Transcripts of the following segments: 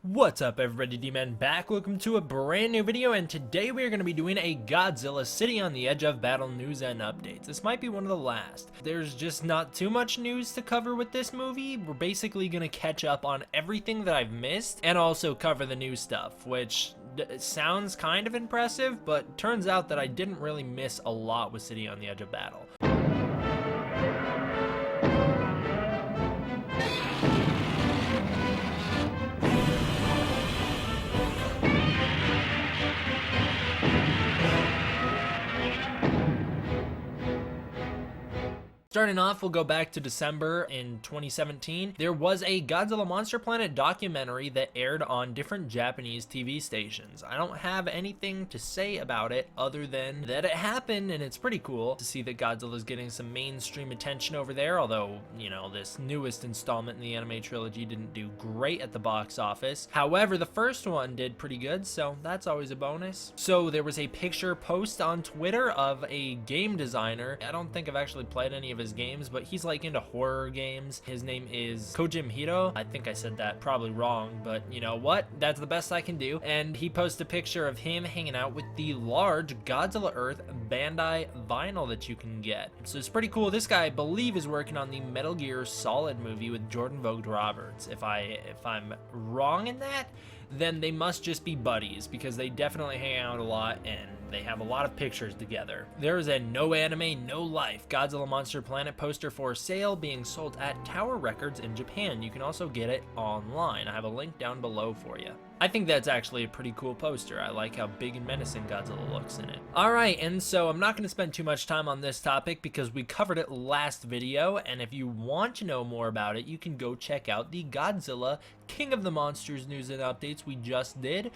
What's up everybody, D-Man back. Welcome to a brand new video, and today we are going to be doing a Godzilla City on the Edge of Battle news and updates. This might be one of the last. There's just not too much news to cover with this movie. We're basically going to catch up on everything that I've missed and also cover the new stuff, which sounds kind of impressive, but turns out that I didn't really miss a lot with City on the Edge of Battle. Starting off, we'll go back to December in 2017. There was a Godzilla Monster Planet documentary that aired on different Japanese TV stations. I don't have anything to say about it other than that it happened, and it's pretty cool to see that Godzilla's getting some mainstream attention over there, although, you know, this newest installment in the anime trilogy didn't do great at the box office. However, the first one did pretty good, so that's always a bonus. So there was a picture post on Twitter of a game designer. I don't think I've actually played any of his games, but he's like into horror games. His name is Kojimhiro. I think I said that probably wrong, but you know what? That's the best I can do. And he posted a picture of him hanging out with the large Godzilla Earth Bandai vinyl that you can get. So it's pretty cool. This guy, I believe, is working on the Metal Gear Solid movie with Jordan Vogt-Roberts. If I'm wrong in that, then they must just be buddies, because they definitely hang out a lot and they have a lot of pictures together. There is a No Anime, No Life Godzilla Monster Planet poster for sale being sold at Tower Records in Japan. You can also get it online. I have a link down below for you. I think that's actually a pretty cool poster. I like how big and menacing Godzilla looks in it. Alright, and so I'm not going to spend too much time on this topic because we covered it last video, and if you want to know more about it, you can go check out the Godzilla King of the Monsters news and updates we just did.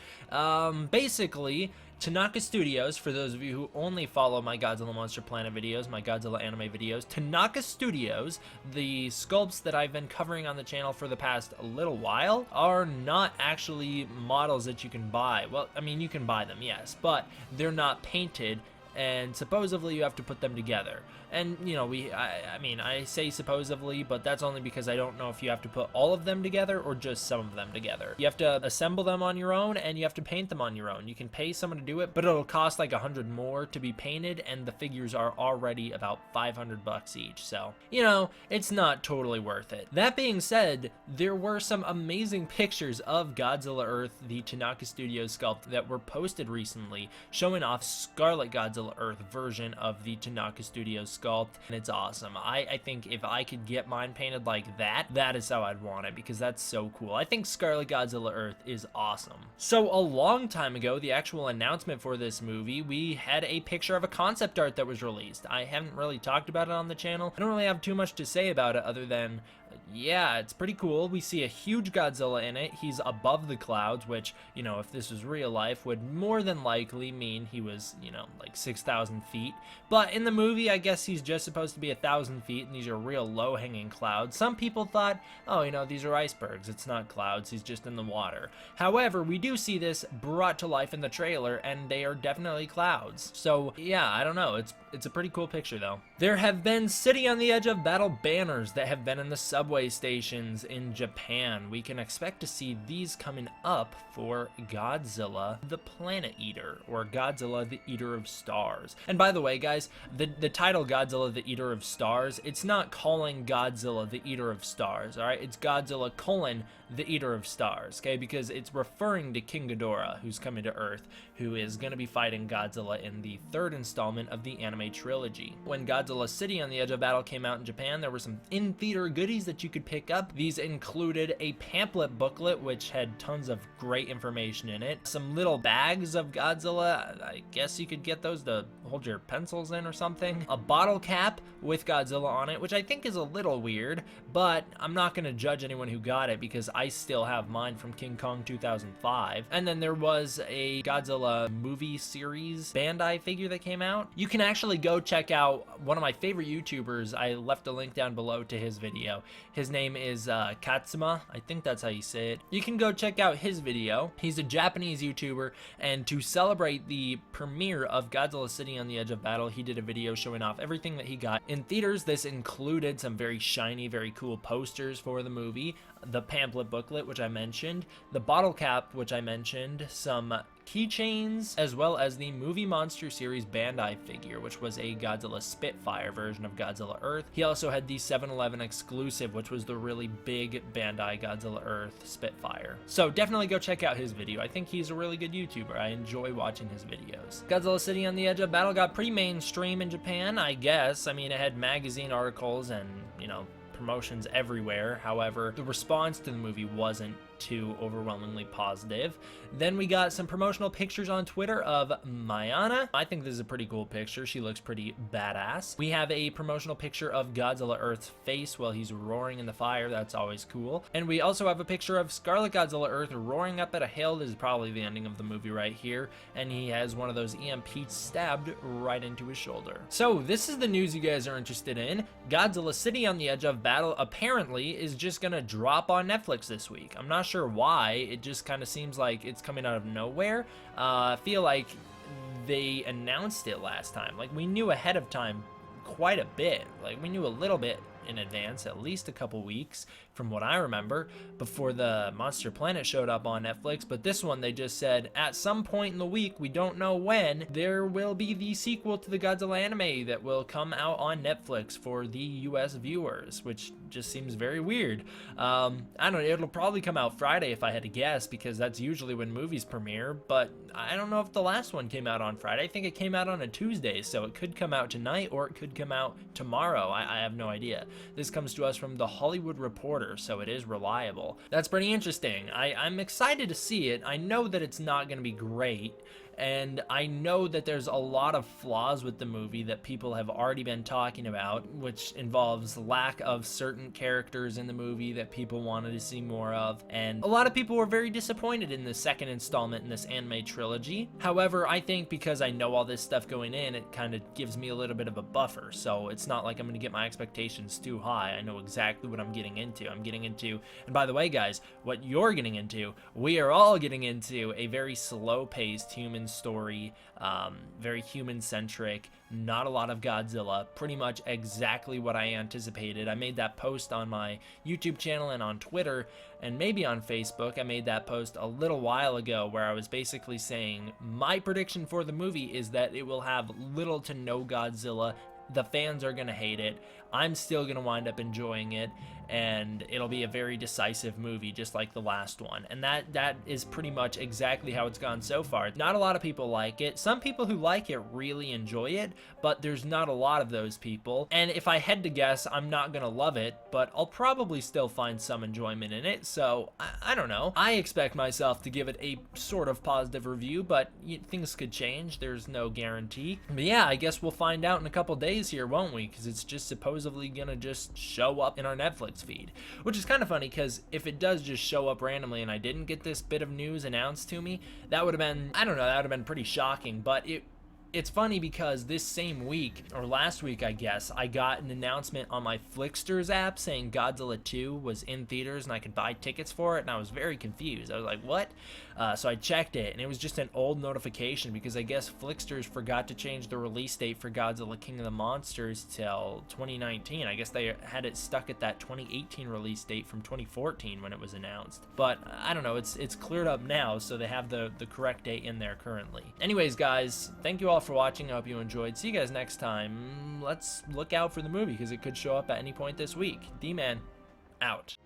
Basically, Tanaka Studios, for those of you who only follow my Godzilla Monster Planet videos, my Godzilla anime videos, Tanaka Studios, the sculpts that I've been covering on the channel for the past little while, are not actually models that you can buy. Well, I mean, you can buy them, yes, but they're not painted, and supposedly you have to put them together. And, you know, I say supposedly, but that's only because I don't know if you have to put all of them together or just some of them together. You have to assemble them on your own, and you have to paint them on your own. You can pay someone to do it, but it'll cost like 100 more to be painted, and the figures are already about 500 bucks each. So, you know, it's not totally worth it. That being said, there were some amazing pictures of Godzilla Earth, the Tanaka Studios sculpt, that were posted recently, showing off Scarlet Godzilla Earth version of the Tanaka Studios sculpt, and it's awesome. I think if I could get mine painted like that, that is how I'd want it, because that's so cool. I think Scarlet Godzilla Earth is awesome. So a long time ago, the actual announcement for this movie, we had a picture of a concept art that was released. I haven't really talked about it on the channel. I don't really have too much to say about it other than, yeah, it's pretty cool. We see a huge Godzilla in it. He's above the clouds, which, you know, if this was real life, would more than likely mean he was, you know, like 6,000 feet. But in the movie, I guess he's just supposed to be 1,000 feet, and these are real low-hanging clouds. Some people thought, oh, you know, these are icebergs. It's not clouds. He's just in the water. However, we do see this brought to life in the trailer, and they are definitely clouds. So, yeah, I don't know. It's a pretty cool picture, though. There have been City on the Edge of Battle banners that have been in the subway stations in Japan. We can expect to see these coming up for Godzilla the Planet Eater, or Godzilla the Eater of Stars. And by the way, guys, the title Godzilla the Eater of Stars, it's not calling Godzilla the Eater of Stars, alright? It's Godzilla : the Eater of Stars, okay? Because it's referring to King Ghidorah, who's coming to Earth, who is going to be fighting Godzilla in the third installment of the anime trilogy. When Godzilla City on the Edge of Battle came out in Japan, there were some in-theater goodies that you could pick up. These included a pamphlet booklet, which had tons of great information in it. Some little bags of Godzilla. I guess you could get those to hold your pencils in or something. A bottle cap with Godzilla on it, which I think is a little weird, but I'm not going to judge anyone who got it because I still have mine from King Kong 2005. And then there was a Godzilla movie series Bandai figure that came out. You can actually go check out one of my favorite YouTubers. I left a link down below to his video. His name is Katsuma. I think that's how you say it. You can go check out his video. He's a Japanese YouTuber, and to celebrate the premiere of Godzilla City on the Edge of Battle, he did a video showing off everything that he got in theaters. This included some very shiny, very cool posters for the movie. the pamphlet booklet, which I mentioned, the bottle cap, which I mentioned, some keychains, as well as the Movie Monster Series Bandai figure, which was a Godzilla Spitfire version of Godzilla Earth. He also had the 7-Eleven exclusive, which was the really big Bandai Godzilla Earth Spitfire. So definitely go check out his video. I think he's a really good YouTuber. I enjoy watching his videos. Godzilla City on the Edge of Battle got pretty mainstream in Japan, I guess. I mean, it had magazine articles and, you know, promotions everywhere. However, the response to the movie wasn't too overwhelmingly positive. Then we got some promotional pictures on Twitter of Mayana. I think this is a pretty cool picture. She looks pretty badass. We have a promotional picture of Godzilla Earth's face while he's roaring in the fire. That's always cool. And we also have a picture of Scarlet Godzilla Earth roaring up at a hill. This is probably the ending of the movie right here. And he has one of those EMPs stabbed right into his shoulder. So this is the news you guys are interested in. Godzilla City on the Edge of Battle apparently is just gonna drop on Netflix this week. I'm not sure why. It just kind of seems like it's coming out of nowhere. I feel like they announced it last time. Like, we knew ahead of time quite a bit. Like, we knew a little bit in advance, at least a couple weeks from what I remember, before the Monster Planet showed up on Netflix. But this one, they just said at some point in the week, we don't know when, there will be the sequel to the Godzilla anime that will come out on Netflix for the US viewers, which just seems very weird. I don't know, it'll probably come out Friday if I had to guess, because that's usually when movies premiere, but I don't know if the last one came out on Friday. I think it came out on a Tuesday, so it could come out tonight or it could come out tomorrow. I have no idea. This comes to us from The Hollywood Reporter, so it is reliable. That's pretty interesting. I'm excited to see it. I know that it's not going to be great, and I know that there's a lot of flaws with the movie that people have already been talking about, which involves lack of certain characters in the movie that people wanted to see more of, and a lot of people were very disappointed in the second installment in this anime trilogy. However, I think because I know all this stuff going in, it kind of gives me a little bit of a buffer, so it's not like I'm going to get my expectations too high. I know exactly what I'm getting into. I'm getting into, and by the way guys, what you're getting into, we are all getting into a very slow-paced human story, very human-centric, not a lot of Godzilla, pretty much exactly what I anticipated. I made that post on my YouTube channel and on Twitter, and maybe on Facebook. I made that post a little while ago where I was basically saying my prediction for the movie is that it will have little to no Godzilla. The fans are gonna hate it. I'm still gonna wind up enjoying it, and it'll be a very decisive movie just like the last one. And that is pretty much exactly how it's gone so far. Not a lot of people like it. Some people who like it really enjoy it, but there's not a lot of those people. And if I had to guess, I'm not gonna love it, but I'll probably still find some enjoyment in it. So I don't know. I expect myself to give it a sort of positive review, but things could change. There's no guarantee. But yeah, I guess we'll find out in a couple days here, won't we? Because it's just supposedly gonna just show up in our Netflix feed, which is kind of funny, because if it does just show up randomly and I didn't get this bit of news announced to me, that would have been, I don't know, that would have been pretty shocking. But it's funny because this same week, or last week I guess, I got an announcement on my Flicksters app saying Godzilla 2 was in theaters and I could buy tickets for it, and I was very confused. I was like, what? So I checked it, and it was just an old notification, because I guess Flicksters forgot to change the release date for Godzilla King of the Monsters till 2019. I guess they had it stuck at that 2018 release date from 2014 when it was announced. But I don't know, it's cleared up now, so they have the correct date in there currently. Anyways guys, thank you all for watching. I hope you enjoyed. See you guys next time. Let's look out for the movie, because it could show up at any point this week. D-Man, out.